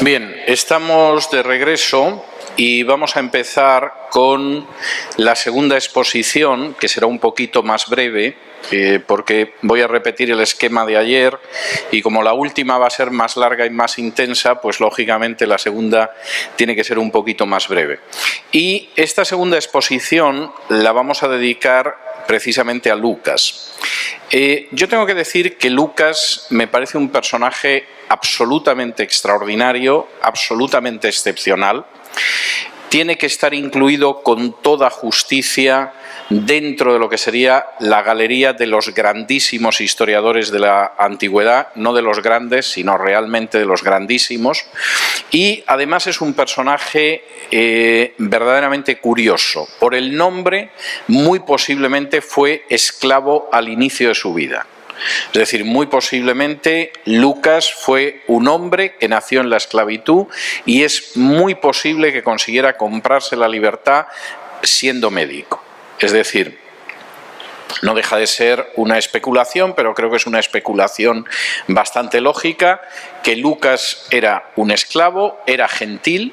Bien, estamos de regreso y vamos a empezar con la segunda exposición, que será un poquito más breve, porque voy a repetir el esquema de ayer y como la última va a ser más larga y más intensa, pues lógicamente la segunda tiene que ser un poquito más breve. Y esta segunda exposición la vamos a dedicar precisamente a Lucas. Yo tengo que decir que Lucas me parece un personaje absolutamente extraordinario, absolutamente excepcional. Tiene que estar incluido con toda justicia dentro de lo que sería la galería de los grandísimos historiadores de la antigüedad, no de los grandes, sino realmente de los grandísimos. Y además es un personaje verdaderamente curioso. Por el nombre, muy posiblemente fue esclavo al inicio de su vida. Es decir, muy posiblemente Lucas fue un hombre que nació en la esclavitud y es muy posible que consiguiera comprarse la libertad siendo médico. Es decir, no deja de ser una especulación, pero creo que es una especulación bastante lógica, que Lucas era un esclavo, era gentil,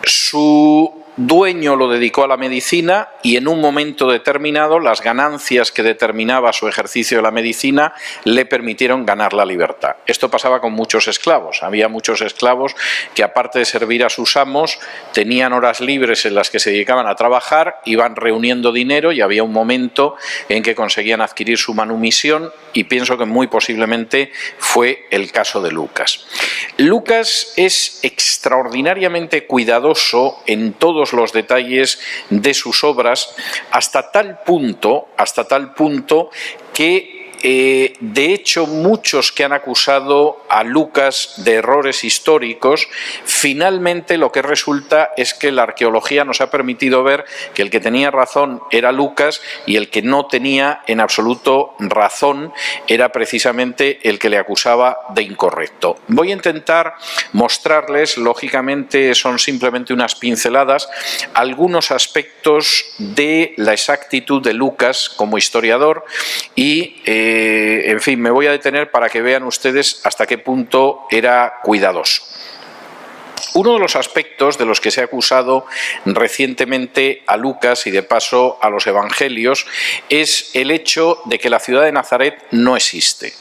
su dueño lo dedicó a la medicina y en un momento determinado las ganancias que determinaba su ejercicio de la medicina le permitieron ganar la libertad. Esto pasaba con muchos esclavos. Había muchos esclavos que, aparte de servir a sus amos, tenían horas libres en las que se dedicaban a trabajar, iban reuniendo dinero y había un momento en que conseguían adquirir su manumisión, y pienso que muy posiblemente fue el caso de Lucas. Lucas es extraordinariamente cuidadoso en todos los detalles de sus obras, hasta tal punto que de hecho muchos que han acusado a Lucas de errores históricos, finalmente lo que resulta es que la arqueología nos ha permitido ver que el que tenía razón era Lucas y el que no tenía en absoluto razón era precisamente el que le acusaba de incorrecto. Voy a intentar mostrarles, lógicamente son simplemente unas pinceladas, algunos aspectos de la exactitud de Lucas como historiador y en fin, me voy a detener para que vean ustedes hasta qué punto era cuidadoso. Uno de los aspectos de los que se ha acusado recientemente a Lucas y de paso a los evangelios es el hecho de que la ciudad de Nazaret no existe.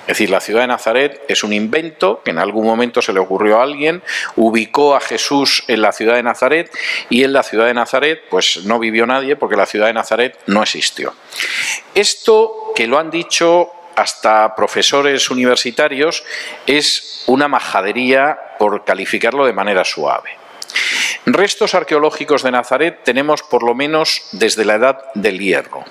Es decir, la ciudad de Nazaret es un invento que en algún momento se le ocurrió a alguien, ubicó a Jesús en la ciudad de Nazaret y en la ciudad de Nazaret pues no vivió nadie porque la ciudad de Nazaret no existió. Esto, que lo han dicho hasta profesores universitarios, es una majadería por calificarlo de manera suave. Restos arqueológicos de Nazaret tenemos por lo menos desde la Edad del Hierro.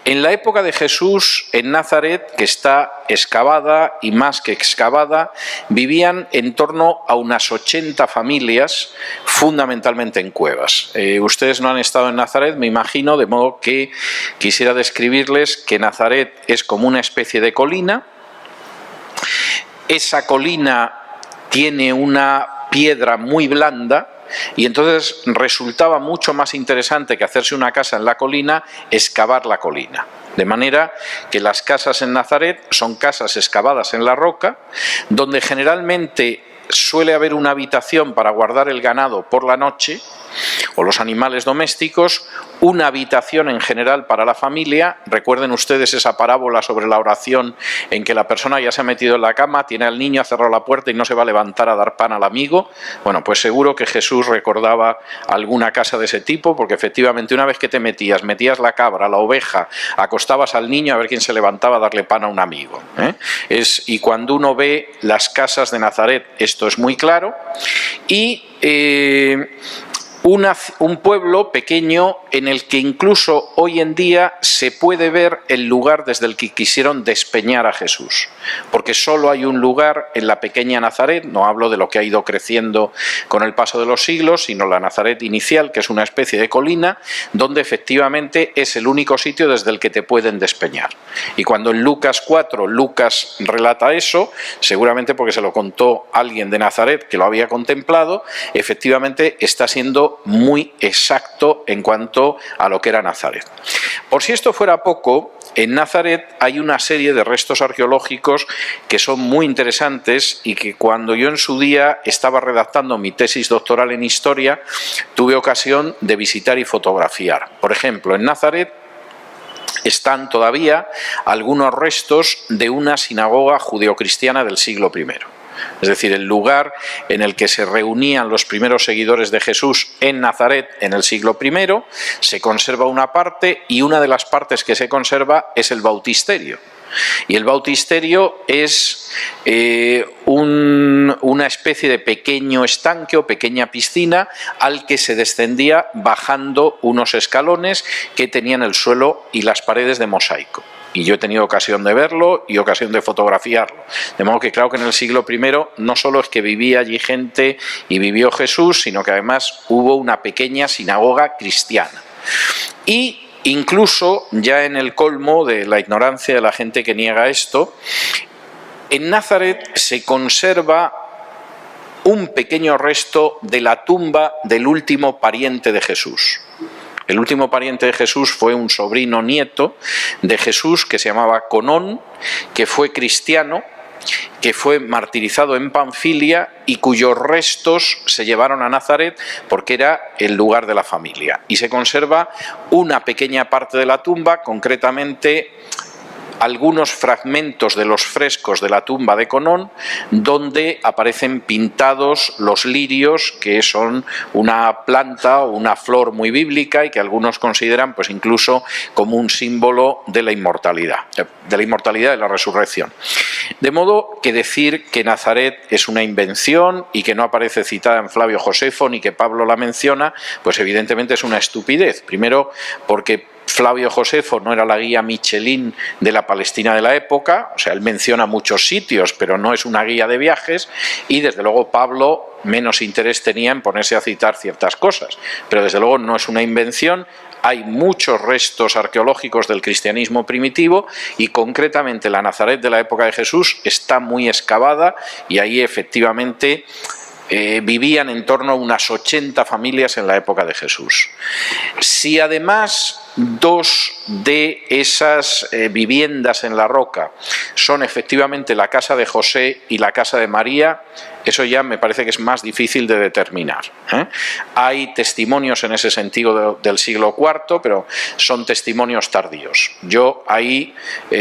En la época de Jesús, en Nazaret, que está excavada y más que excavada, vivían en torno a unas 80 familias, fundamentalmente en cuevas. Ustedes no han estado en Nazaret, me imagino, de modo que quisiera describirles que Nazaret es como una especie de colina. Esa colina tiene una piedra muy blanda, y entonces resultaba mucho más interesante que hacerse una casa en la colina, excavar la colina. De manera que las casas en Nazaret son casas excavadas en la roca, donde generalmente suele haber una habitación para guardar el ganado por la noche, o los animales domésticos, una habitación en general para la familia. Recuerden ustedes esa parábola sobre la oración en que la persona ya se ha metido en la cama, tiene al niño, ha cerrado la puerta y no se va a levantar a dar pan al amigo. Bueno, pues seguro que Jesús recordaba alguna casa de ese tipo, porque efectivamente una vez que te metías la cabra, la oveja, acostabas al niño a ver quién se levantaba a darle pan a un amigo. Y cuando uno ve las casas de Nazaret, esto es muy claro. Y un pueblo pequeño en el que incluso hoy en día se puede ver el lugar desde el que quisieron despeñar a Jesús, porque solo hay un lugar en la pequeña Nazaret, no hablo de lo que ha ido creciendo con el paso de los siglos, sino la Nazaret inicial, que es una especie de colina, donde efectivamente es el único sitio desde el que te pueden despeñar. Y cuando en Lucas 4 Lucas relata eso, seguramente porque se lo contó alguien de Nazaret que lo había contemplado, efectivamente está siendo muy exacto en cuanto a lo que era Nazaret. Por si esto fuera poco, en Nazaret hay una serie de restos arqueológicos que son muy interesantes y que cuando yo en su día estaba redactando mi tesis doctoral en historia, tuve ocasión de visitar y fotografiar. Por ejemplo, en Nazaret están todavía algunos restos de una sinagoga judeocristiana del siglo I. Es decir, el lugar en el que se reunían los primeros seguidores de Jesús en Nazaret en el siglo I, se conserva una parte, y una de las partes que se conserva es el bautisterio. Y el bautisterio es una especie de pequeño estanque o pequeña piscina al que se descendía bajando unos escalones que tenían el suelo y las paredes de mosaico. Y yo he tenido ocasión de verlo y ocasión de fotografiarlo. De modo que claro que en el siglo I no solo es que vivía allí gente y vivió Jesús, sino que además hubo una pequeña sinagoga cristiana. Y incluso, ya en el colmo de la ignorancia de la gente que niega esto, en Nazaret se conserva un pequeño resto de la tumba del último pariente de Jesús. El último pariente de Jesús fue un sobrino nieto de Jesús que se llamaba Conón, que fue cristiano, que fue martirizado en Panfilia y cuyos restos se llevaron a Nazaret porque era el lugar de la familia. Y se conserva una pequeña parte de la tumba, concretamente algunos fragmentos de los frescos de la tumba de Conón, donde aparecen pintados los lirios, que son una planta o una flor muy bíblica y que algunos consideran pues incluso como un símbolo de la inmortalidad de la resurrección. De modo que decir que Nazaret es una invención y que no aparece citada en Flavio Josefo ni que Pablo la menciona, pues evidentemente es una estupidez. Primero porque Flavio Josefo no era la guía Michelin de la Palestina de la época, o sea, él menciona muchos sitios, pero no es una guía de viajes, y desde luego Pablo menos interés tenía en ponerse a citar ciertas cosas, pero desde luego no es una invención. Hay muchos restos arqueológicos del cristianismo primitivo y concretamente la Nazaret de la época de Jesús está muy excavada y ahí efectivamente vivían en torno a unas 80 familias en la época de Jesús. Si además dos de esas viviendas en la roca son efectivamente la casa de José y la casa de María, eso ya me parece que es más difícil de determinar. Hay testimonios en ese sentido del siglo IV, pero son testimonios tardíos. Yo ahí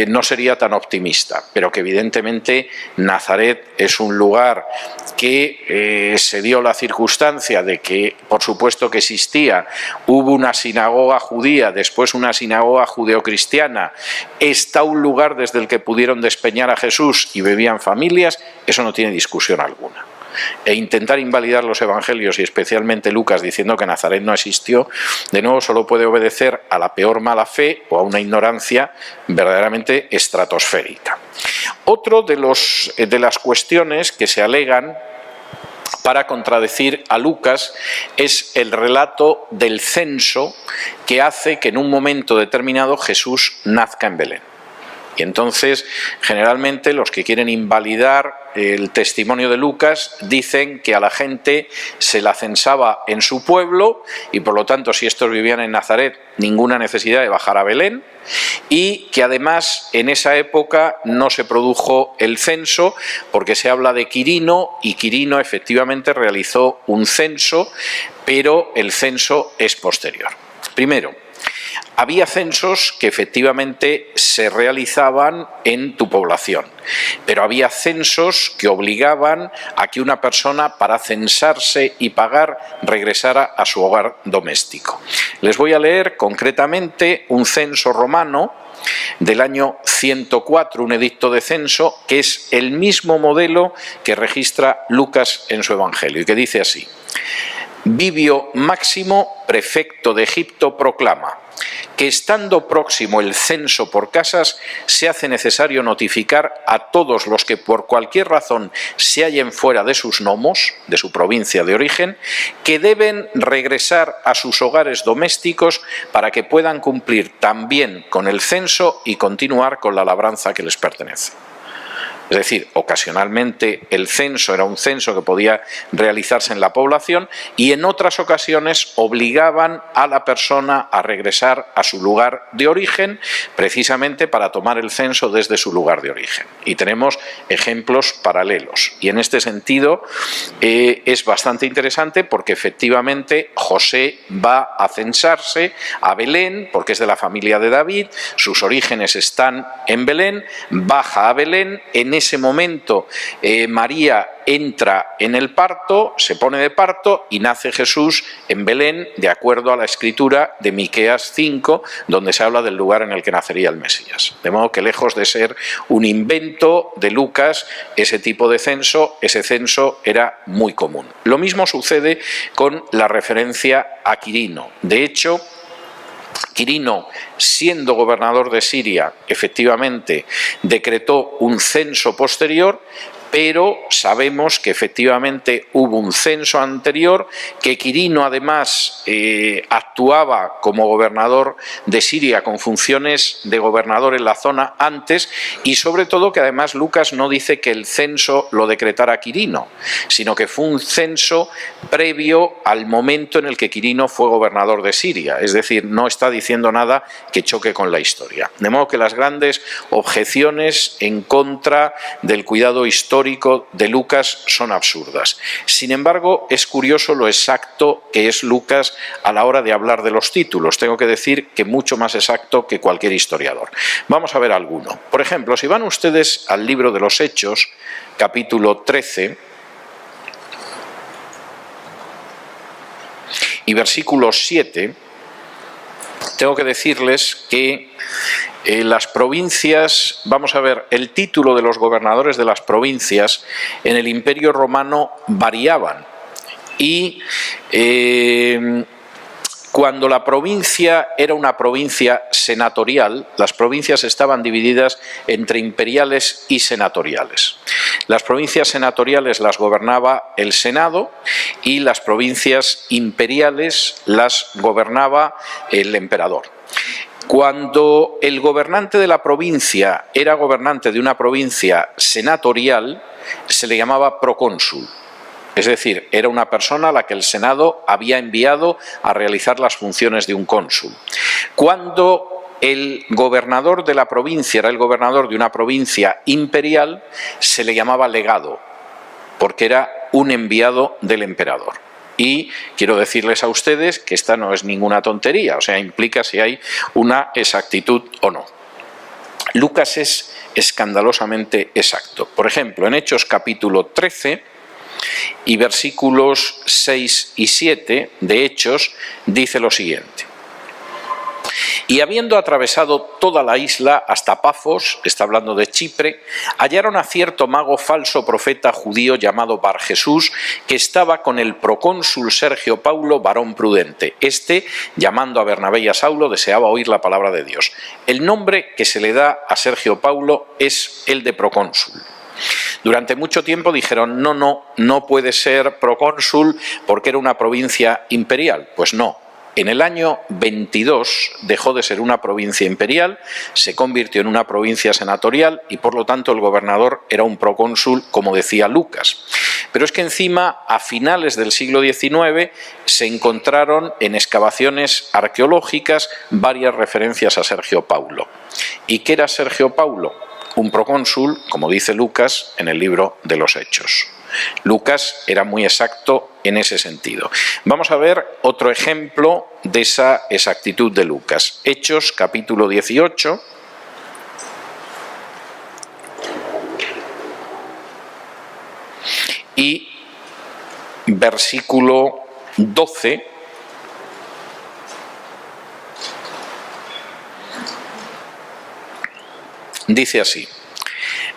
no sería tan optimista, pero que evidentemente Nazaret es un lugar que se dio la circunstancia de que, por supuesto que existía, hubo una sinagoga judía, después una sinagoga judeocristiana, está un lugar desde el que pudieron despeñar a Jesús y vivían familias, eso no tiene discusión alguna. E intentar invalidar los evangelios y especialmente Lucas diciendo que Nazaret no existió, de nuevo solo puede obedecer a la peor mala fe o a una ignorancia verdaderamente estratosférica. Otro de las cuestiones que se alegan para contradecir a Lucas es el relato del censo que hace que en un momento determinado Jesús nazca en Belén. Y entonces, generalmente, los que quieren invalidar el testimonio de Lucas dicen que a la gente se la censaba en su pueblo y, por lo tanto, si estos vivían en Nazaret, ninguna necesidad de bajar a Belén, y que además en esa época no se produjo el censo porque se habla de Quirino y Quirino efectivamente realizó un censo, pero el censo es posterior. Primero, había censos que efectivamente se realizaban en tu población, pero había censos que obligaban a que una persona para censarse y pagar regresara a su hogar doméstico. Les voy a leer concretamente un censo romano del año 104, un edicto de censo, que es el mismo modelo que registra Lucas en su Evangelio y que dice así: Vivio Máximo, prefecto de Egipto, proclama que estando próximo el censo por casas, se hace necesario notificar a todos los que por cualquier razón se hallen fuera de sus nomos, de su provincia de origen, que deben regresar a sus hogares domésticos para que puedan cumplir también con el censo y continuar con la labranza que les pertenece. Es decir, ocasionalmente el censo era un censo que podía realizarse en la población y en otras ocasiones obligaban a la persona a regresar a su lugar de origen precisamente para tomar el censo desde su lugar de origen. Y tenemos ejemplos paralelos. Y en este sentido es bastante interesante porque efectivamente José va a censarse a Belén porque es de la familia de David, sus orígenes están en Belén, baja a Belén. En ese momento María entra en el parto, se pone de parto y nace Jesús en Belén, de acuerdo a la escritura de Miqueas 5, donde se habla del lugar en el que nacería el Mesías. De modo que lejos de ser un invento de Lucas, ese tipo de censo, ese censo era muy común. Lo mismo sucede con la referencia a Quirino. De hecho, Quirino, siendo gobernador de Siria, efectivamente decretó un censo posterior, pero sabemos que efectivamente hubo un censo anterior, que Quirino además actuaba como gobernador de Siria con funciones de gobernador en la zona antes, y sobre todo que además Lucas no dice que el censo lo decretara Quirino, sino que fue un censo previo al momento en el que Quirino fue gobernador de Siria, es decir, no está diciendo nada que choque con la historia. De modo que las grandes objeciones en contra del cuidado histórico de Lucas son absurdas. Sin embargo, es curioso lo exacto que es Lucas a la hora de hablar de los títulos. Tengo que decir que mucho más exacto que cualquier historiador. Vamos a ver alguno. Por ejemplo, si van ustedes al libro de los Hechos, capítulo 13, y versículo 7, tengo que decirles que las provincias, vamos a ver, el título de los gobernadores de las provincias en el Imperio Romano variaban y cuando la provincia era una provincia senatorial, las provincias estaban divididas entre imperiales y senatoriales. Las provincias senatoriales las gobernaba el Senado y las provincias imperiales las gobernaba el emperador. Cuando el gobernante de la provincia era gobernante de una provincia senatorial, se le llamaba procónsul. Es decir, era una persona a la que el Senado había enviado a realizar las funciones de un cónsul. Cuando el gobernador de la provincia era el gobernador de una provincia imperial, se le llamaba legado, porque era un enviado del emperador. Y quiero decirles a ustedes que esta no es ninguna tontería, o sea, implica si hay una exactitud o no. Lucas es escandalosamente exacto. Por ejemplo, en Hechos capítulo 13 y versículos 6 y 7 de Hechos dice lo siguiente. Y habiendo atravesado toda la isla hasta Pafos, está hablando de Chipre, hallaron a cierto mago falso profeta judío llamado Bar Jesús, que estaba con el procónsul Sergio Paulo, varón prudente. Este, llamando a Bernabé y a Saulo, deseaba oír la palabra de Dios. El nombre que se le da a Sergio Paulo es el de procónsul. Durante mucho tiempo dijeron, no puede ser procónsul porque era una provincia imperial. Pues no. En el año 22 dejó de ser una provincia imperial, se convirtió en una provincia senatorial y por lo tanto el gobernador era un procónsul, como decía Lucas. Pero es que encima, a finales del siglo XIX, se encontraron en excavaciones arqueológicas varias referencias a Sergio Paulo. ¿Y qué era Sergio Paulo? Un procónsul, como dice Lucas en el libro de los Hechos. Lucas era muy exacto en ese sentido. Vamos a ver otro ejemplo de esa exactitud de Lucas. Hechos, capítulo 18. Y versículo 12. Dice así: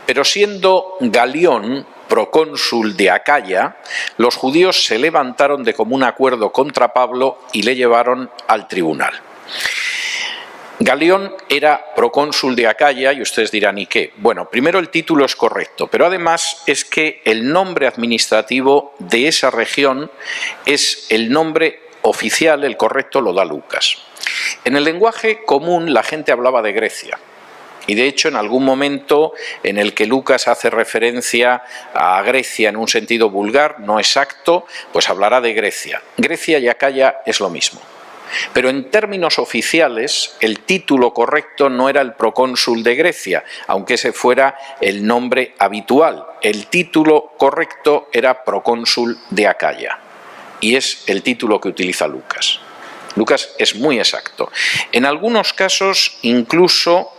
pero siendo Galión procónsul de Acaya, los judíos se levantaron de común acuerdo contra Pablo y le llevaron al tribunal. Galión era procónsul de Acaya y ustedes dirán, ¿y qué? Bueno, primero el título es correcto, pero además es que el nombre administrativo de esa región es el nombre oficial, el correcto lo da Lucas. En el lenguaje común la gente hablaba de Grecia. Y de hecho, en algún momento en el que Lucas hace referencia a Grecia en un sentido vulgar, no exacto, pues hablará de Grecia. Grecia y Acaya es lo mismo. Pero en términos oficiales, el título correcto no era el procónsul de Grecia, aunque ese fuera el nombre habitual. El título correcto era procónsul de Acaya, y es el título que utiliza Lucas. Lucas es muy exacto. En algunos casos, incluso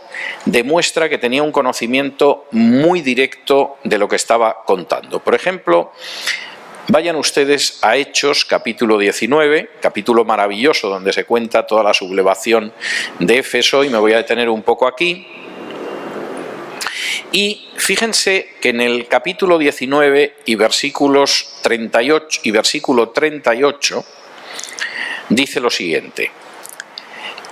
demuestra que tenía un conocimiento muy directo de lo que estaba contando. Por ejemplo, vayan ustedes a Hechos, capítulo 19, capítulo maravilloso donde se cuenta toda la sublevación de Éfeso, y me voy a detener un poco aquí. Y fíjense que en el capítulo 19 y versículos 38 y versículo 38 dice lo siguiente: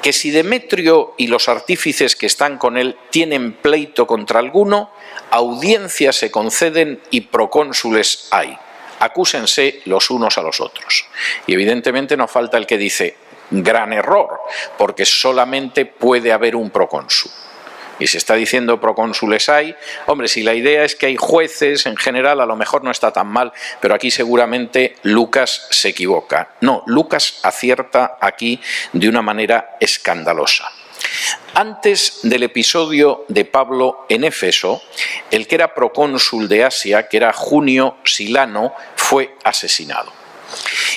que si Demetrio y los artífices que están con él tienen pleito contra alguno, audiencias se conceden y procónsules hay. Acúsense los unos a los otros. Y evidentemente no falta el que dice, gran error, porque solamente puede haber un procónsul. Y se está diciendo procónsules hay. Hombre, si la idea es que hay jueces en general, a lo mejor no está tan mal, pero aquí seguramente Lucas se equivoca. No, Lucas acierta aquí de una manera escandalosa. Antes del episodio de Pablo en Éfeso, el que era procónsul de Asia, que era Junio Silano, fue asesinado.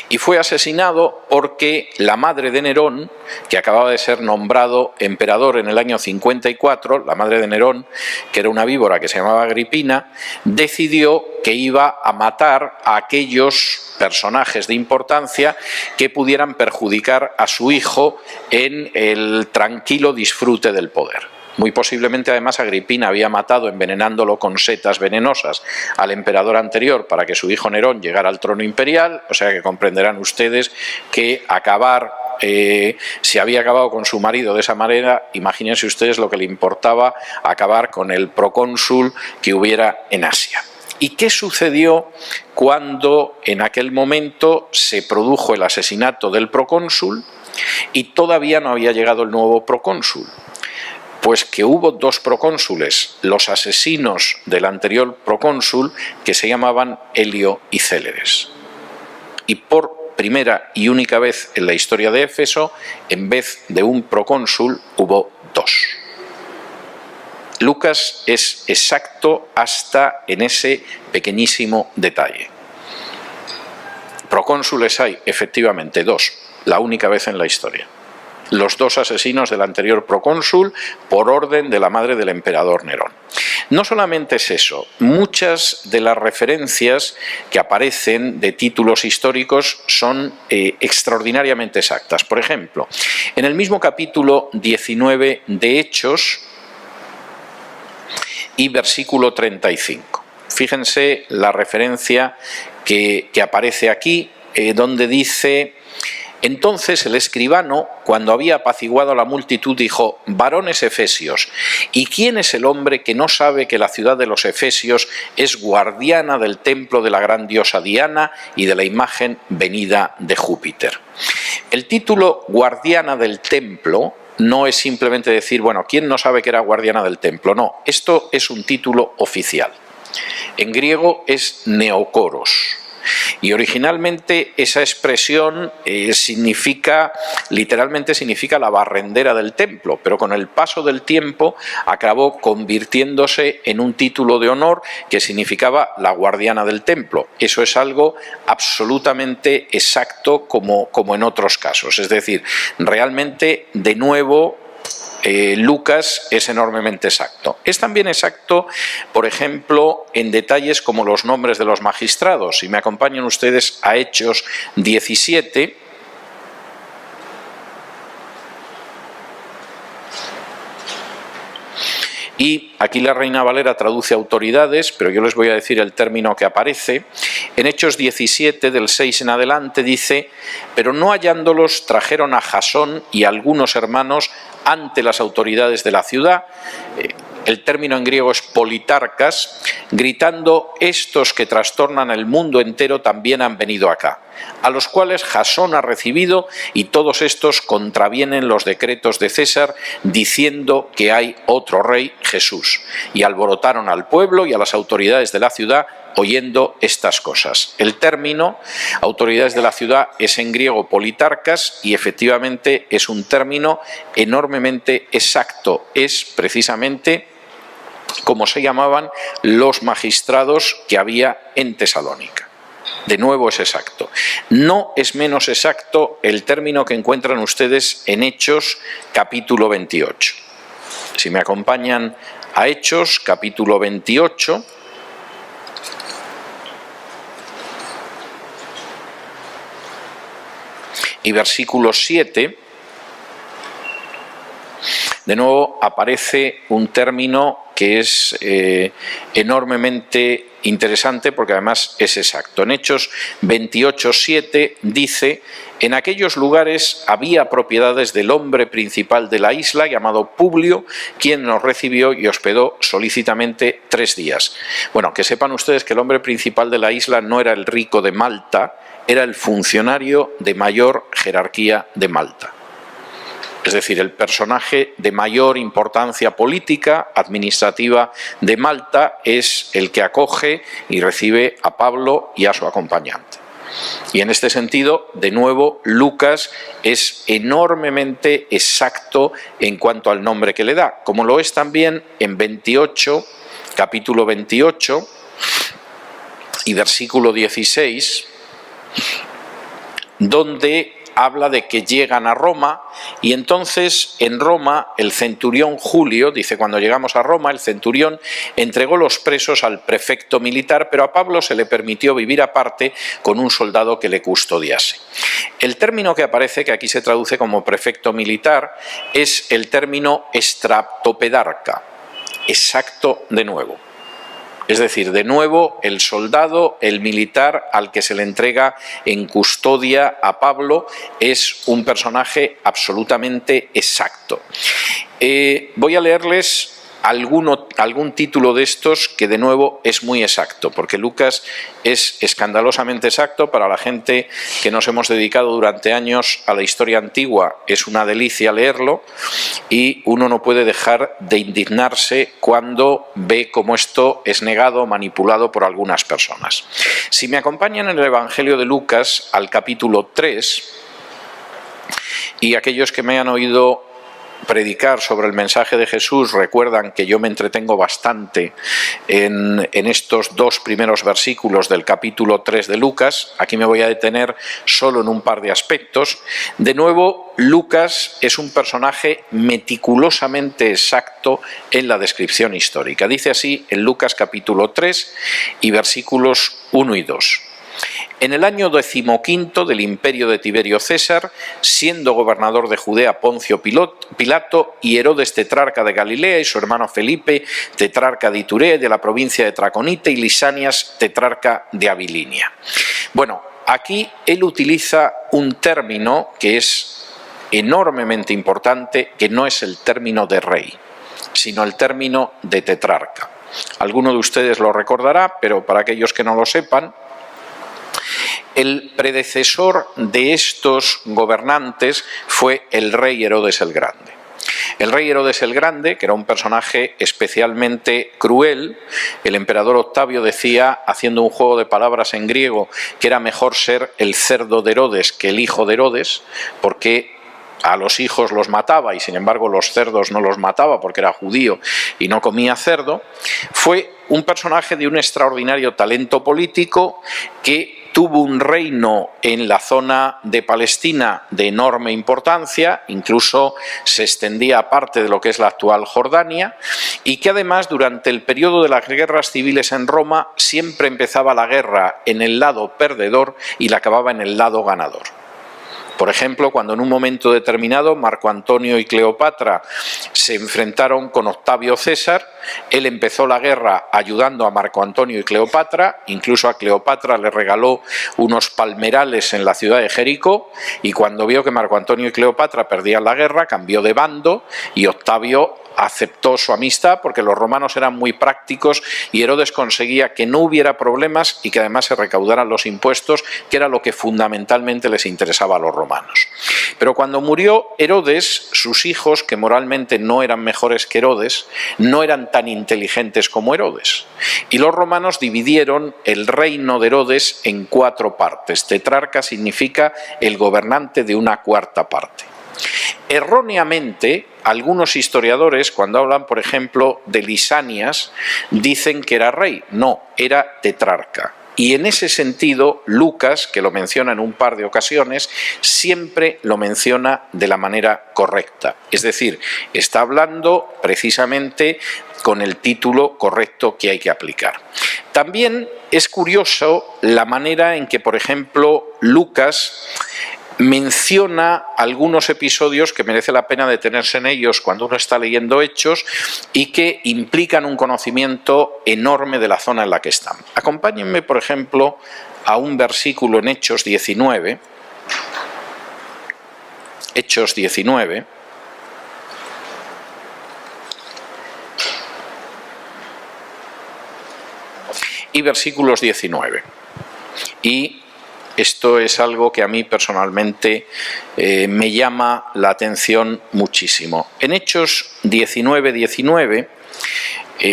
Y fue asesinado porque la madre de Nerón, que acababa de ser nombrado emperador en el año 54, la madre de Nerón, que era una víbora que se llamaba Agripina, decidió que iba a matar a aquellos personajes de importancia que pudieran perjudicar a su hijo en el tranquilo disfrute del poder. Muy posiblemente, además, Agripina había matado, envenenándolo con setas venenosas, al emperador anterior para que su hijo Nerón llegara al trono imperial, o sea que comprenderán ustedes que si había acabado con su marido de esa manera, imagínense ustedes lo que le importaba acabar con el procónsul que hubiera en Asia. ¿Y qué sucedió cuando en aquel momento se produjo el asesinato del procónsul y todavía no había llegado el nuevo procónsul? Pues que hubo dos procónsules, los asesinos del anterior procónsul, que se llamaban Helio y Céleres. Y por primera y única vez en la historia de Éfeso, en vez de un procónsul, hubo dos. Lucas es exacto hasta en ese pequeñísimo detalle. Procónsules hay, efectivamente, dos, la única vez en la historia. Los dos asesinos del anterior procónsul por orden de la madre del emperador Nerón. No solamente es eso, muchas de las referencias que aparecen de títulos históricos son extraordinariamente exactas. Por ejemplo, en el mismo capítulo 19 de Hechos y versículo 35. Fíjense la referencia que aparece aquí, donde dice: entonces el escribano, cuando había apaciguado a la multitud, dijo: varones efesios, ¿y quién es el hombre que no sabe que la ciudad de los efesios es guardiana del templo de la gran diosa Diana y de la imagen venida de Júpiter? El título guardiana del templo no es simplemente decir, bueno, ¿quién no sabe que era guardiana del templo? No, esto es un título oficial. En griego es neokoros. Y originalmente esa expresión literalmente significa la barrendera del templo, pero con el paso del tiempo acabó convirtiéndose en un título de honor que significaba la guardiana del templo. Eso es algo absolutamente exacto como en otros casos. Es decir, realmente, de nuevo, Lucas es enormemente exacto. Es también exacto, por ejemplo, en detalles como los nombres de los magistrados. Si me acompañan ustedes a Hechos 17, y aquí la Reina Valera traduce autoridades, pero yo les voy a decir el término que aparece. En Hechos 17, del 6 en adelante, dice: pero no hallándolos, trajeron a Jasón y a algunos hermanos ante las autoridades de la ciudad. el término en griego es politarcas, gritando: estos que trastornan el mundo entero también han venido acá, a los cuales Jasón ha recibido, y todos estos contravienen los decretos de César, diciendo que hay otro rey, Jesús. Y alborotaron al pueblo y a las autoridades de la ciudad, oyendo estas cosas. El término autoridades de la ciudad es en griego politarcas, y efectivamente es un término enormemente exacto. Es precisamente como se llamaban los magistrados que había en Tesalónica. De nuevo es exacto. No es menos exacto el término que encuentran ustedes en Hechos capítulo 28. Si me acompañan a Hechos capítulo 28, y versículo 7, de nuevo aparece un término que es enormemente interesante porque además es exacto. En Hechos 28:7 dice: en aquellos lugares había propiedades del hombre principal de la isla, llamado Publio, quien nos recibió y hospedó solícitamente 3 días. Bueno, que sepan ustedes que el hombre principal de la isla no era el rico de Malta, era el funcionario de mayor jerarquía de Malta. Es decir, el personaje de mayor importancia política, administrativa de Malta es el que acoge y recibe a Pablo y a su acompañante. Y en este sentido, de nuevo, Lucas es enormemente exacto en cuanto al nombre que le da, como lo es también en 28, capítulo 28 y versículo 16, donde habla de que llegan a Roma, y entonces en Roma el centurión Julio, dice: cuando llegamos a Roma el centurión entregó los presos al prefecto militar, pero a Pablo se le permitió vivir aparte con un soldado que le custodiase. El término que aparece, que aquí se traduce como prefecto militar, es el término estratopedarca, exacto de nuevo. Es decir, de nuevo, el soldado, el militar al que se le entrega en custodia a Pablo es un personaje absolutamente exacto. Voy a leerles algún título de estos que de nuevo es muy exacto, porque Lucas es escandalosamente exacto. Para la gente que nos hemos dedicado durante años a la historia antigua es una delicia leerlo, y uno no puede dejar de indignarse cuando ve cómo esto es negado, manipulado por algunas personas. Si me acompañan en el Evangelio de Lucas al capítulo 3, y aquellos que me han oído predicar sobre el mensaje de Jesús recuerdan que yo me entretengo bastante en estos 2 primeros versículos del capítulo 3 de Lucas. Aquí me voy a detener solo en un par de aspectos. De nuevo, Lucas es un personaje meticulosamente exacto en la descripción histórica. Dice así en Lucas capítulo 3 y versículos 1 y 2. En el año 15 del imperio de Tiberio César, siendo gobernador de Judea Poncio Pilato y Herodes tetrarca de Galilea y su hermano Felipe tetrarca de Iturea y de la provincia de Traconite y Lisanias tetrarca de Abilinia. Bueno, aquí él utiliza un término que es enormemente importante, que no es el término de rey, sino el término de tetrarca. Alguno de ustedes lo recordará, pero para aquellos que no lo sepan, el predecesor de estos gobernantes fue el rey Herodes el Grande. El rey Herodes el Grande, que era un personaje especialmente cruel, el emperador Octavio decía, haciendo un juego de palabras en griego, que era mejor ser el cerdo de Herodes que el hijo de Herodes, porque a los hijos los mataba y sin embargo los cerdos no los mataba porque era judío y no comía cerdo. Fue un personaje de un extraordinario talento político que tuvo un reino en la zona de Palestina de enorme importancia, incluso se extendía a parte de lo que es la actual Jordania, y que además durante el periodo de las guerras civiles en Roma siempre empezaba la guerra en el lado perdedor y la acababa en el lado ganador. Por ejemplo, cuando en un momento determinado Marco Antonio y Cleopatra se enfrentaron con Octavio César, él empezó la guerra ayudando a Marco Antonio y Cleopatra, incluso a Cleopatra le regaló unos palmerales en la ciudad de Jericó, y cuando vio que Marco Antonio y Cleopatra perdían la guerra, cambió de bando y Octavio aceptó su amistad porque los romanos eran muy prácticos y Herodes conseguía que no hubiera problemas y que además se recaudaran los impuestos, que era lo que fundamentalmente les interesaba a los romanos. Pero cuando murió Herodes, sus hijos, que moralmente no eran mejores que Herodes, no eran tan inteligentes como Herodes. Y los romanos dividieron el reino de Herodes en 4 partes. Tetrarca significa el gobernante de una cuarta parte. Erróneamente, algunos historiadores, cuando hablan, por ejemplo, de Lisanias, dicen que era rey. No, era tetrarca. Y en ese sentido, Lucas, que lo menciona en un par de ocasiones, siempre lo menciona de la manera correcta. Es decir, está hablando precisamente con el título correcto que hay que aplicar. También es curioso la manera en que, por ejemplo, Lucas menciona algunos episodios que merece la pena detenerse en ellos cuando uno está leyendo Hechos y que implican un conocimiento enorme de la zona en la que están. Acompáñenme, por ejemplo, a un versículo en Hechos 19. Hechos 19. Y versículos 19. Y esto es algo que a mí personalmente me llama la atención muchísimo. En Hechos 19:19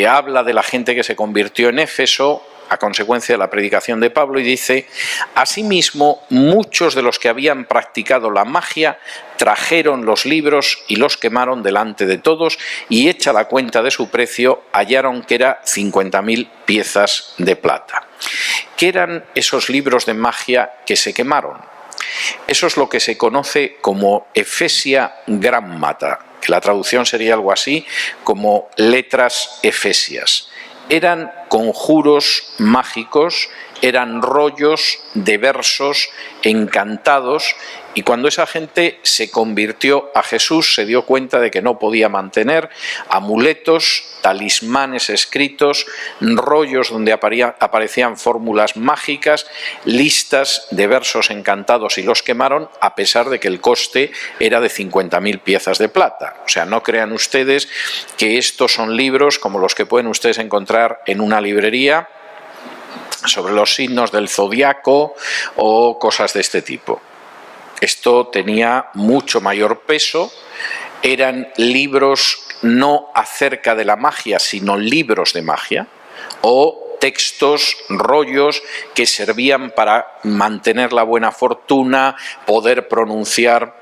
habla de la gente que se convirtió en Éfeso a consecuencia de la predicación de Pablo y dice: asimismo, muchos de los que habían practicado la magia trajeron los libros y los quemaron delante de todos, y hecha la cuenta de su precio, hallaron que era 50.000 piezas de plata. ¿Qué eran esos libros de magia que se quemaron? Eso es lo que se conoce como Ephesia Grammata, que la traducción sería algo así como letras efesias. Eran conjuros mágicos, eran rollos de versos encantados, y cuando esa gente se convirtió a Jesús se dio cuenta de que no podía mantener amuletos, talismanes escritos, rollos donde aparecían fórmulas mágicas, listas de versos encantados, y los quemaron a pesar de que el coste era de 50.000 piezas de plata. O sea, no crean ustedes que estos son libros como los que pueden ustedes encontrar en una librería sobre los signos del zodiaco o cosas de este tipo. Esto tenía mucho mayor peso, eran libros no acerca de la magia, sino libros de magia, o textos, rollos que servían para mantener la buena fortuna, poder pronunciar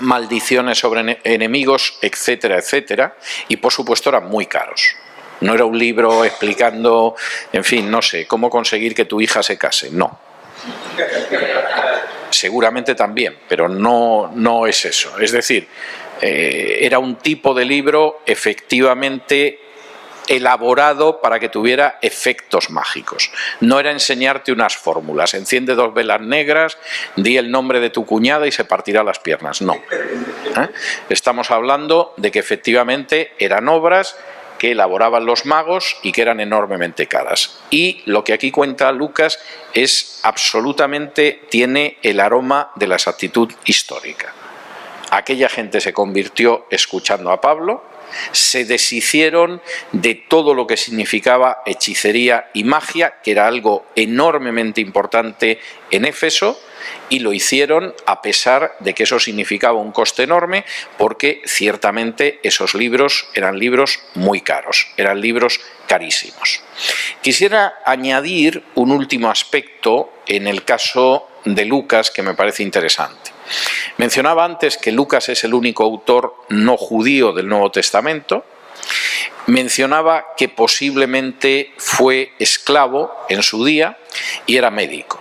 maldiciones sobre enemigos, etcétera, etcétera, y por supuesto eran muy caros. No era un libro explicando, en fin, no sé, cómo conseguir que tu hija se case, no. Seguramente también, pero no es eso. Es decir, era un tipo de libro efectivamente elaborado para que tuviera efectos mágicos. No era enseñarte unas fórmulas, enciende 2 velas negras, di el nombre de tu cuñada y se partirá las piernas. No. Estamos hablando de que efectivamente eran obras que elaboraban los magos y que eran enormemente caras. Y lo que aquí cuenta Lucas es absolutamente, tiene el aroma de la exactitud histórica. Aquella gente se convirtió escuchando a Pablo, se deshicieron de todo lo que significaba hechicería y magia, que era algo enormemente importante en Éfeso, y lo hicieron a pesar de que eso significaba un coste enorme, porque ciertamente esos libros eran libros muy caros, eran libros carísimos. Quisiera añadir un último aspecto en el caso de Lucas que me parece interesante. Mencionaba antes que Lucas es el único autor no judío del Nuevo Testamento. Mencionaba que posiblemente fue esclavo en su día y era médico.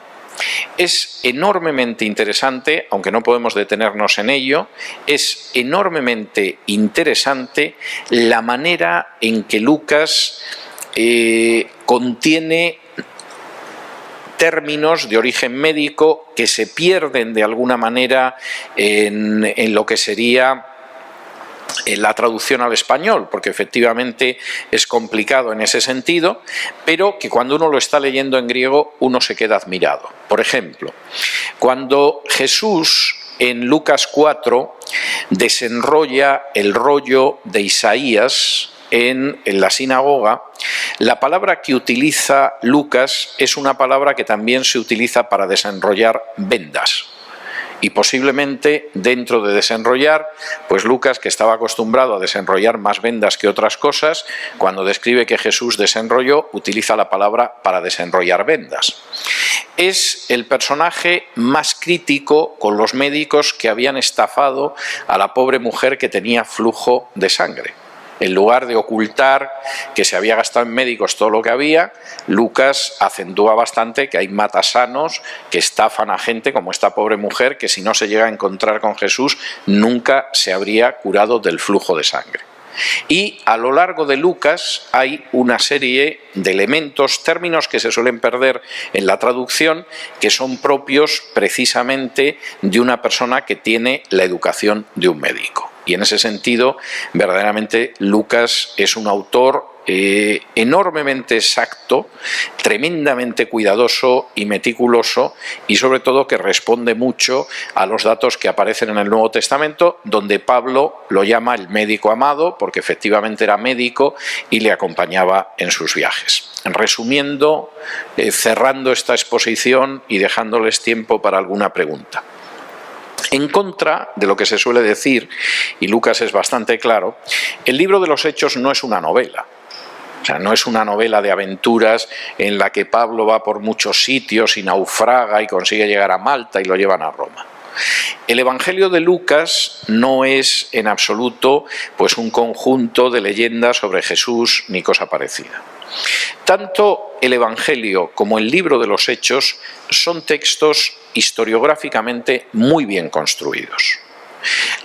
Es enormemente interesante, aunque no podemos detenernos en ello, es enormemente interesante la manera en que Lucas contiene términos de origen médico que se pierden de alguna manera en lo que sería la traducción al español, porque efectivamente es complicado en ese sentido, pero que cuando uno lo está leyendo en griego uno se queda admirado. Por ejemplo, cuando Jesús en Lucas 4 desenrolla el rollo de Isaías en la sinagoga, la palabra que utiliza Lucas es una palabra que también se utiliza para desenrollar vendas. Y posiblemente dentro de desenrollar, pues Lucas, que estaba acostumbrado a desenrollar más vendas que otras cosas, cuando describe que Jesús desenrolló, utiliza la palabra para desenrollar vendas. Es el personaje más crítico con los médicos que habían estafado a la pobre mujer que tenía flujo de sangre. En lugar de ocultar que se había gastado en médicos todo lo que había, Lucas acentúa bastante que hay matasanos que estafan a gente como esta pobre mujer que si no se llega a encontrar con Jesús nunca se habría curado del flujo de sangre. Y a lo largo de Lucas hay una serie de elementos, términos que se suelen perder en la traducción, que son propios precisamente de una persona que tiene la educación de un médico. Y en ese sentido, verdaderamente, Lucas es un autor enormemente exacto, tremendamente cuidadoso y meticuloso, y sobre todo que responde mucho a los datos que aparecen en el Nuevo Testamento, donde Pablo lo llama el médico amado, porque efectivamente era médico y le acompañaba en sus viajes. Resumiendo, cerrando esta exposición y dejándoles tiempo para alguna pregunta. En contra de lo que se suele decir, y Lucas es bastante claro, el libro de los Hechos no es una novela. O sea, no es una novela de aventuras en la que Pablo va por muchos sitios y naufraga y consigue llegar a Malta y lo llevan a Roma. El Evangelio de Lucas no es en absoluto pues un conjunto de leyendas sobre Jesús ni cosa parecida. Tanto el Evangelio como el libro de los Hechos son textos historiográficamente muy bien construidos.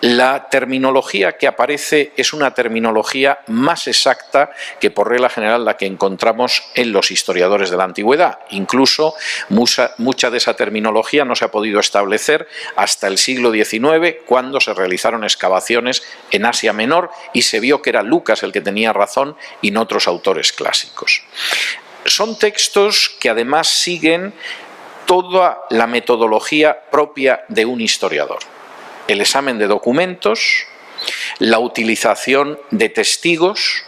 La terminología que aparece es una terminología más exacta que por regla general la que encontramos en los historiadores de la antigüedad. Incluso mucha de esa terminología no se ha podido establecer hasta el siglo XIX, cuando se realizaron excavaciones en Asia Menor y se vio que era Lucas el que tenía razón y no otros autores clásicos. Son textos que además siguen toda la metodología propia de un historiador. El examen de documentos, la utilización de testigos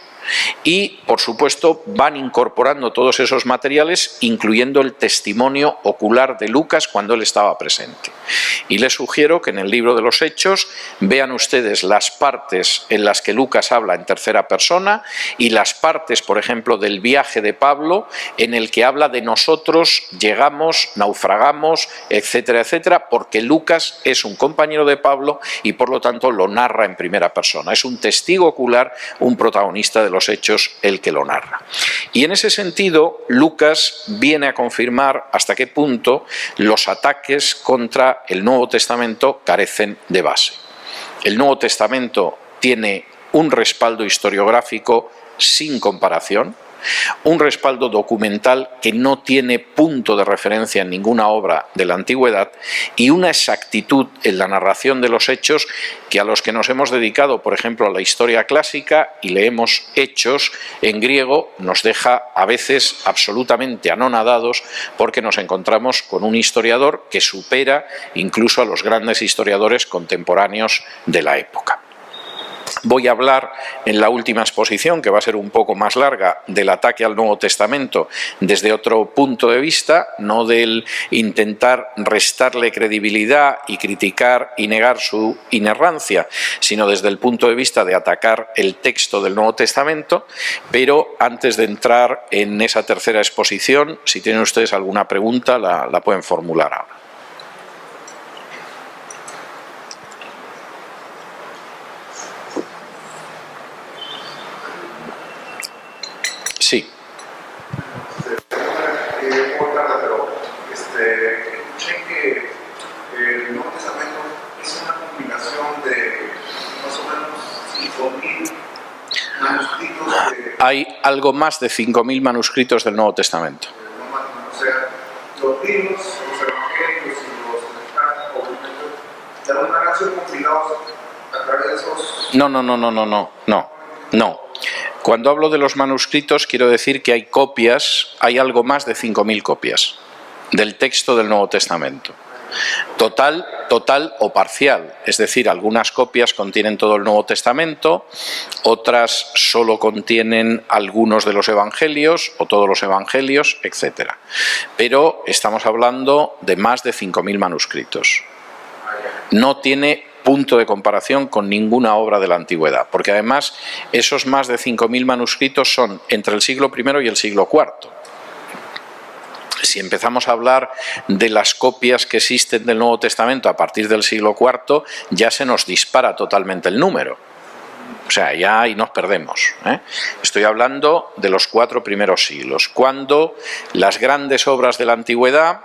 y, por supuesto, van incorporando todos esos materiales, incluyendo el testimonio ocular de Lucas cuando él estaba presente. Y les sugiero que en el libro de los Hechos vean ustedes las partes en las que Lucas habla en tercera persona y las partes, por ejemplo, del viaje de Pablo, en el que habla de nosotros, llegamos, naufragamos, etcétera, etcétera, porque Lucas es un compañero de Pablo y, por lo tanto, lo narra en primera persona. Es un testigo ocular, un protagonista de los Hechos el que lo narra. Y en ese sentido, Lucas viene a confirmar hasta qué punto los ataques contra el Nuevo Testamento carecen de base. El Nuevo Testamento tiene un respaldo historiográfico sin comparación, un respaldo documental que no tiene punto de referencia en ninguna obra de la antigüedad y una exactitud en la narración de los hechos que a los que nos hemos dedicado, por ejemplo, a la historia clásica y leemos Hechos en griego, nos deja a veces absolutamente anonadados porque nos encontramos con un historiador que supera incluso a los grandes historiadores contemporáneos de la época. Voy a hablar en la última exposición, que va a ser un poco más larga, del ataque al Nuevo Testamento desde otro punto de vista, no del intentar restarle credibilidad y criticar y negar su inerrancia, sino desde el punto de vista de atacar el texto del Nuevo Testamento. Pero antes de entrar en esa tercera exposición, si tienen ustedes alguna pregunta, la pueden formular ahora. Sí. Escuché que el Nuevo Testamento es una combinación de más o menos 5.000 manuscritos. Hay algo más de 5.000 manuscritos del Nuevo Testamento. O sea, los libros, los evangelios y los cantos, de alguna manera han sido compilados a través de esos... No. Cuando hablo de los manuscritos quiero decir que hay copias, hay algo más de 5.000 copias del texto del Nuevo Testamento. Total o parcial, es decir, algunas copias contienen todo el Nuevo Testamento, otras solo contienen algunos de los evangelios o todos los evangelios, etc. Pero estamos hablando de más de 5.000 manuscritos. No tiene punto de comparación con ninguna obra de la antigüedad, porque además esos más de 5.000 manuscritos son entre el siglo I y el siglo IV. Si empezamos a hablar de las copias que existen del Nuevo Testamento a partir del siglo IV, ya se nos dispara totalmente el número. O sea, ya ahí nos perdemos, ¿eh? Estoy hablando de los 4 primeros siglos, cuando las grandes obras de la antigüedad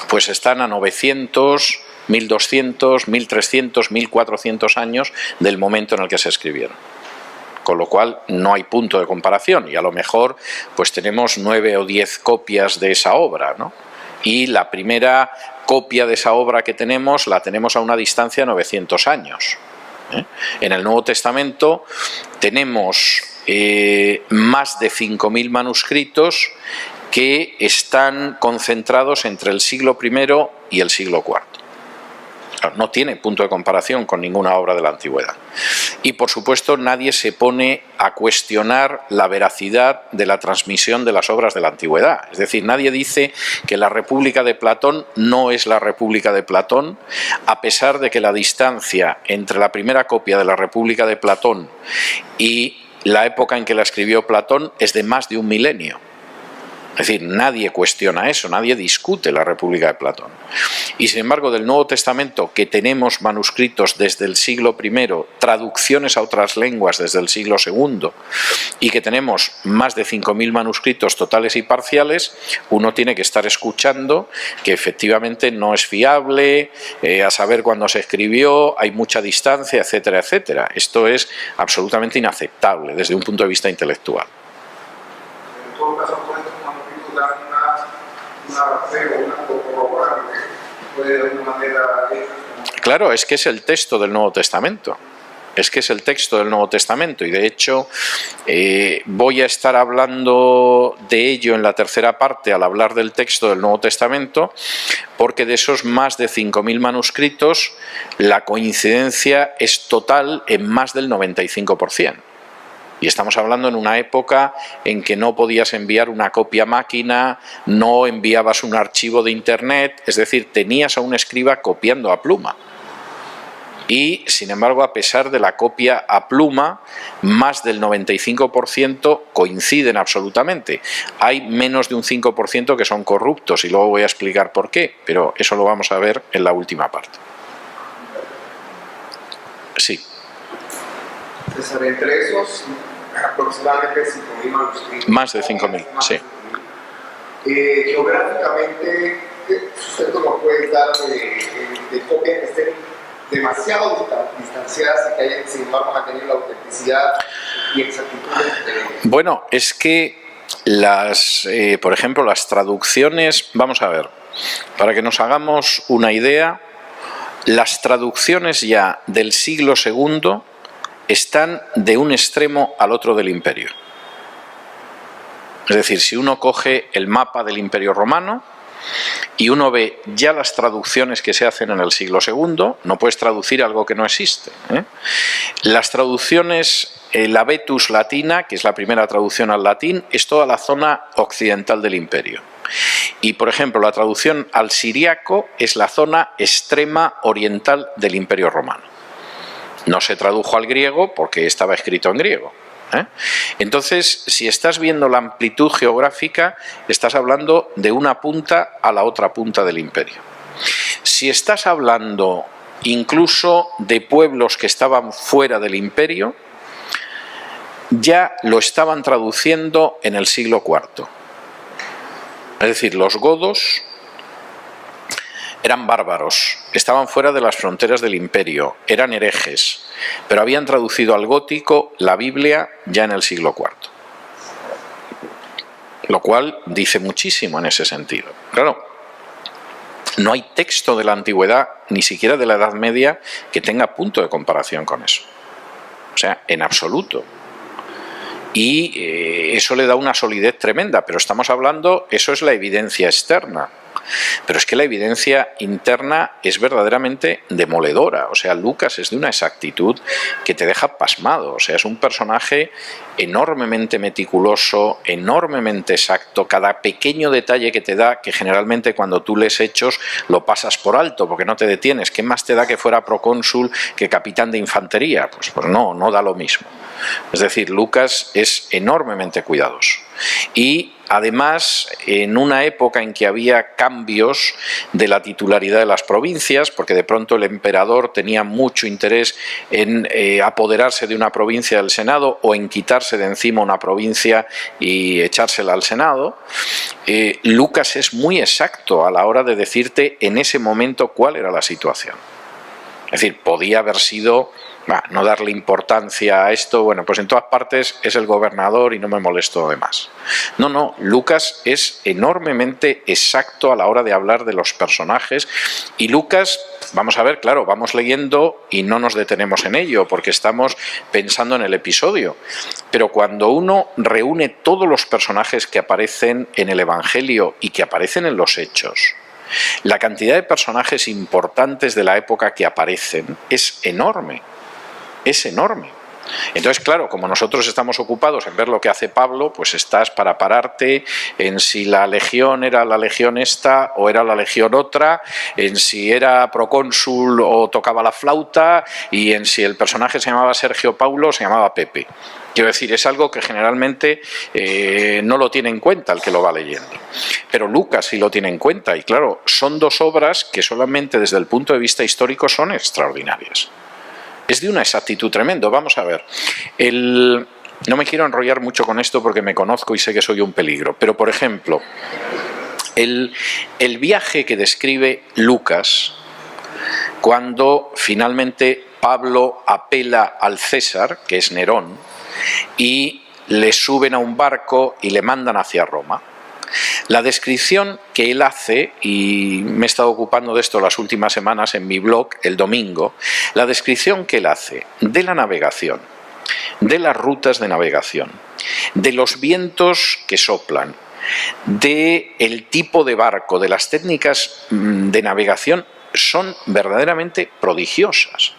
pues están a 900, 1200, 1300, 1400 años del momento en el que se escribieron. Con lo cual no hay punto de comparación y a lo mejor pues tenemos 9 o 10 copias de esa obra, ¿no? Y la primera copia de esa obra que tenemos la tenemos a una distancia de 900 años. En el Nuevo Testamento tenemos más de 5.000 manuscritos que están concentrados entre el siglo I y el siglo IV. No tiene punto de comparación con ninguna obra de la antigüedad. Y por supuesto nadie se pone a cuestionar la veracidad de la transmisión de las obras de la antigüedad. Es decir, nadie dice que la República de Platón no es la República de Platón, a pesar de que la distancia entre la primera copia de la República de Platón y la época en que la escribió Platón es de más de 1 milenio. Es decir, nadie cuestiona eso, nadie discute la República de Platón. Y sin embargo, del Nuevo Testamento, que tenemos manuscritos desde el siglo I, traducciones a otras lenguas desde el siglo II, y que tenemos más de 5.000 manuscritos totales y parciales, uno tiene que estar escuchando que efectivamente no es fiable, a saber cuándo se escribió, hay mucha distancia, etcétera, etcétera. Esto es absolutamente inaceptable desde un punto de vista intelectual. En todo caso, puede de alguna manera... Claro, es que es el texto del Nuevo Testamento. Es que es el texto del Nuevo Testamento y de hecho voy a estar hablando de ello en la tercera parte al hablar del texto del Nuevo Testamento, porque de esos más de 5.000 manuscritos la coincidencia es total en más del 95%. Y estamos hablando en una época en que no podías enviar una copia a máquina, no enviabas un archivo de internet, es decir, tenías a un escriba copiando a pluma. Y, sin embargo, a pesar de la copia a pluma, más del 95% coinciden absolutamente. Hay menos de un 5% que son corruptos y luego voy a explicar por qué, pero eso lo vamos a ver en la última parte. Sí. César, entre esos aproximadamente 5.000 manuscritos. Más de 5.000, sí. Geográficamente, ¿usted nos puede dar de copias que estén demasiado distanciadas y que hayan, sin embargo, mantenido la autenticidad y exactitud? Bueno, es que por ejemplo, las traducciones, vamos a ver, para que nos hagamos una idea, las traducciones ya del siglo II están de un extremo al otro del imperio. Es decir, si uno coge el mapa del Imperio Romano y uno ve ya las traducciones que se hacen en el siglo II, no puedes traducir algo que no existe, ¿eh? Las traducciones, la Vetus latina, que es la primera traducción al latín, es toda la zona occidental del imperio. Y, por ejemplo, la traducción al siriaco es la zona extrema oriental del Imperio Romano. No se tradujo al griego porque estaba escrito en griego, ¿eh? Entonces, si estás viendo la amplitud geográfica, estás hablando de una punta a la otra punta del imperio. Si estás hablando incluso de pueblos que estaban fuera del imperio, ya lo estaban traduciendo en el siglo IV. Es decir, los godos eran bárbaros, estaban fuera de las fronteras del imperio, eran herejes, pero habían traducido al gótico la Biblia ya en el siglo IV. Lo cual dice muchísimo en ese sentido. Claro, no hay texto de la antigüedad, ni siquiera de la Edad Media, que tenga punto de comparación con eso. O sea, en absoluto. Y eso le da una solidez tremenda, pero estamos hablando, eso es la evidencia externa. Pero es que la evidencia interna es verdaderamente demoledora. O sea, Lucas es de una exactitud que te deja pasmado. O sea, es un personaje enormemente meticuloso, enormemente exacto. Cada pequeño detalle que te da, que generalmente cuando tú lees Hechos lo pasas por alto porque no te detienes. ¿Qué más te da que fuera procónsul que capitán de infantería? Pues no da lo mismo. Es decir, Lucas es enormemente cuidadoso. Y además, en una época en que había cambios de la titularidad de las provincias, porque de pronto el emperador tenía mucho interés en apoderarse de una provincia del Senado o en quitarse de encima una provincia y echársela al Senado, Lucas es muy exacto a la hora de decirte en ese momento cuál era la situación. Es decir, podía haber sido... no darle importancia a esto, bueno, pues en todas partes es el gobernador y no me molesto de más. No, Lucas es enormemente exacto a la hora de hablar de los personajes y Lucas, vamos a ver, claro, vamos leyendo y no nos detenemos en ello porque estamos pensando en el episodio, pero cuando uno reúne todos los personajes que aparecen en el Evangelio y que aparecen en los Hechos, la cantidad de personajes importantes de la época que aparecen es enorme. Es enorme. Entonces, claro, como nosotros estamos ocupados en ver lo que hace Pablo, pues estás para pararte en si la legión era la legión esta o era la legión otra, en si era procónsul o tocaba la flauta y en si el personaje se llamaba Sergio Paulo o se llamaba Pepe. Quiero decir, es algo que generalmente no lo tiene en cuenta el que lo va leyendo. Pero Lucas sí lo tiene en cuenta y claro, son dos obras que solamente desde el punto de vista histórico son extraordinarias. Es de una exactitud tremenda. Vamos a ver, no me quiero enrollar mucho con esto porque me conozco y sé que soy un peligro, pero por ejemplo, el viaje que describe Lucas cuando finalmente Pablo apela al César, que es Nerón, y le suben a un barco y le mandan hacia Roma. La descripción que él hace, y me he estado ocupando de esto las últimas semanas en mi blog, el domingo, la descripción que él hace de la navegación, de las rutas de navegación, de los vientos que soplan, del tipo de barco, de las técnicas de navegación, son verdaderamente prodigiosas.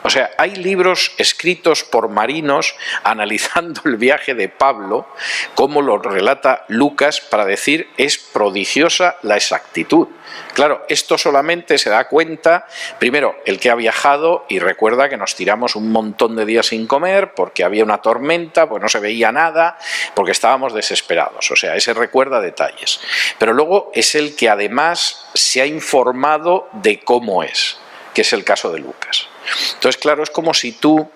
O sea, hay libros escritos por marinos analizando el viaje de Pablo, como lo relata Lucas, para decir es prodigiosa la exactitud. Claro, esto solamente se da cuenta, primero, el que ha viajado y recuerda que nos tiramos un montón de días sin comer porque había una tormenta, pues no se veía nada, porque estábamos desesperados. O sea, ese recuerda detalles. Pero luego es el que además se ha informado de cómo es, que es el caso de Lucas. Entonces, claro, es como si tú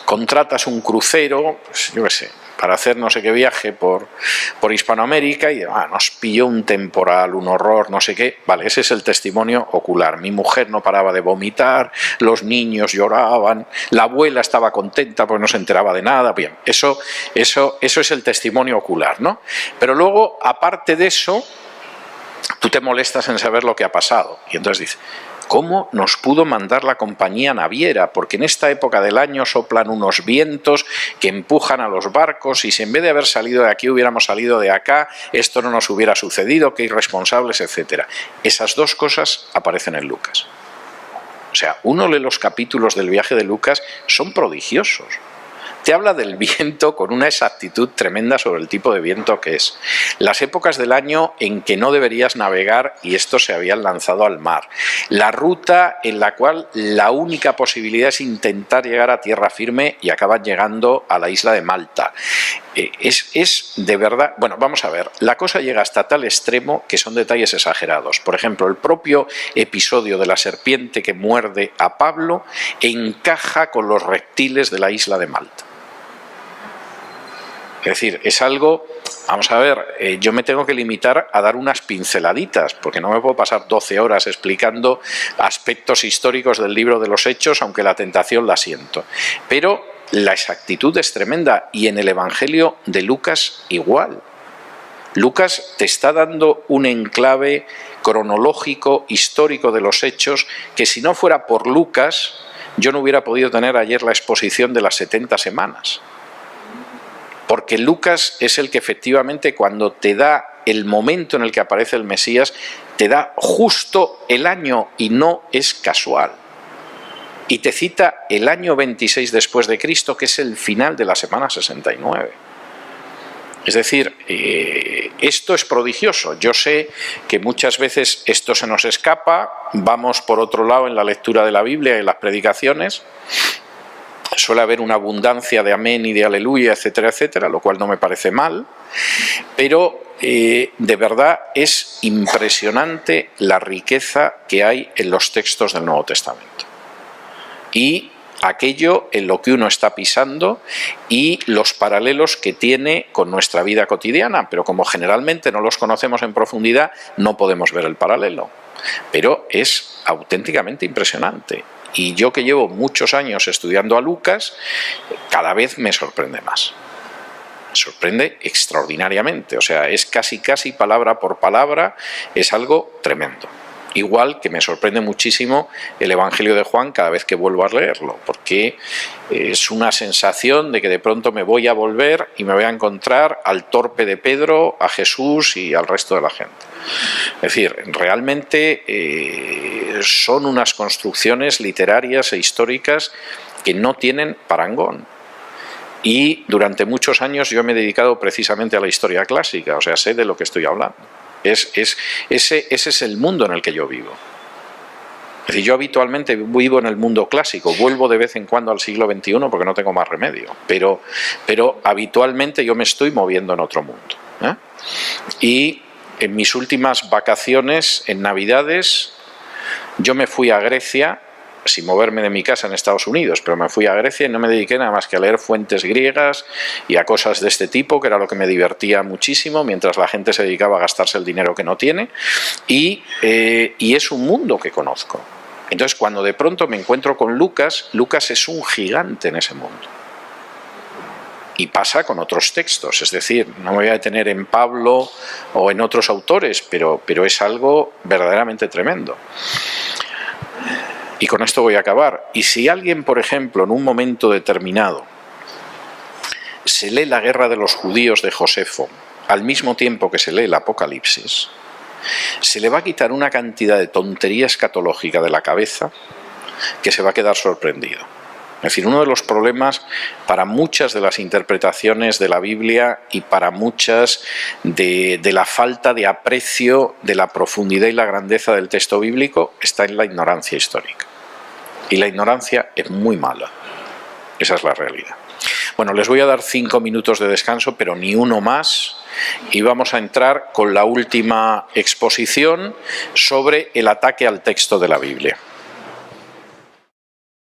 contratas un crucero, pues, yo qué sé, para hacer no sé qué viaje por Hispanoamérica y nos pilló un temporal, un horror, no sé qué. Vale, ese es el testimonio ocular. Mi mujer no paraba de vomitar, los niños lloraban, la abuela estaba contenta porque no se enteraba de nada. Bien, eso es el testimonio ocular, ¿no? Pero luego, aparte de eso, tú te molestas en saber lo que ha pasado. Y entonces dices, ¿cómo nos pudo mandar la compañía naviera? Porque en esta época del año soplan unos vientos que empujan a los barcos y si en vez de haber salido de aquí hubiéramos salido de acá, esto no nos hubiera sucedido, qué irresponsables, etcétera. Esas dos cosas aparecen en Lucas. O sea, uno lee los capítulos del viaje de Lucas, son prodigiosos. Te habla del viento con una exactitud tremenda sobre el tipo de viento que es. Las épocas del año en que no deberías navegar y estos se habían lanzado al mar. La ruta en la cual la única posibilidad es intentar llegar a tierra firme y acaban llegando a la isla de Malta. Es de verdad... Bueno, vamos a ver. La cosa llega hasta tal extremo que son detalles exagerados. Por ejemplo, el propio episodio de la serpiente que muerde a Pablo encaja con los reptiles de la isla de Malta. Es decir, es algo, vamos a ver, yo me tengo que limitar a dar unas pinceladitas, porque no me puedo pasar 12 horas explicando aspectos históricos del libro de los Hechos, aunque la tentación la siento. Pero la exactitud es tremenda y en el Evangelio de Lucas igual. Lucas te está dando un enclave cronológico, histórico de los Hechos, que si no fuera por Lucas, yo no hubiera podido tener ayer la exposición de las 70 semanas. Porque Lucas es el que efectivamente cuando te da el momento en el que aparece el Mesías, te da justo el año y no es casual. Y te cita el año 26 después de Cristo, que es el final de la semana 69. Es decir, esto es prodigioso. Yo sé que muchas veces esto se nos escapa, vamos por otro lado en la lectura de la Biblia y en las predicaciones. Suele haber una abundancia de amén y de aleluya, etcétera, etcétera, lo cual no me parece mal, pero de verdad es impresionante la riqueza que hay en los textos del Nuevo Testamento. Y aquello en lo que uno está pisando y los paralelos que tiene con nuestra vida cotidiana, pero como generalmente no los conocemos en profundidad, no podemos ver el paralelo. Pero es auténticamente impresionante. Y yo, que llevo muchos años estudiando a Lucas, cada vez me sorprende más. Me sorprende extraordinariamente. O sea, es casi palabra por palabra, es algo tremendo. Igual que me sorprende muchísimo el Evangelio de Juan cada vez que vuelvo a leerlo, porque es una sensación de que de pronto me voy a volver y me voy a encontrar al torpe de Pedro, a Jesús y al resto de la gente. Es decir, realmente son unas construcciones literarias e históricas que no tienen parangón. Y durante muchos años yo me he dedicado precisamente a la historia clásica, o sea, sé de lo que estoy hablando. Ese es el mundo en el que yo vivo. Es decir, yo habitualmente vivo en el mundo clásico, vuelvo de vez en cuando al siglo XXI porque no tengo más remedio, pero habitualmente yo me estoy moviendo en otro mundo, ¿eh? Y en mis últimas vacaciones, en Navidades, yo me fui a Grecia, sin moverme de mi casa en Estados Unidos, pero me fui a Grecia y no me dediqué nada más que a leer fuentes griegas y a cosas de este tipo, que era lo que me divertía muchísimo, mientras la gente se dedicaba a gastarse el dinero que no tiene, y es un mundo que conozco. Entonces, cuando de pronto me encuentro con Lucas, Lucas es un gigante en ese mundo. Y pasa con otros textos, es decir, no me voy a detener en Pablo o en otros autores, pero es algo verdaderamente tremendo. Y con esto voy a acabar. Y si alguien, por ejemplo, en un momento determinado se lee la guerra de los judíos de Josefo al mismo tiempo que se lee el Apocalipsis, se le va a quitar una cantidad de tontería escatológica de la cabeza que se va a quedar sorprendido. Es decir, uno de los problemas para muchas de las interpretaciones de la Biblia y para muchas de la falta de aprecio de la profundidad y la grandeza del texto bíblico está en la ignorancia histórica. Y la ignorancia es muy mala. Esa es la realidad. Bueno, les voy a dar 5 minutos de descanso, pero ni uno más. Y vamos a entrar con la última exposición sobre el ataque al texto de la Biblia.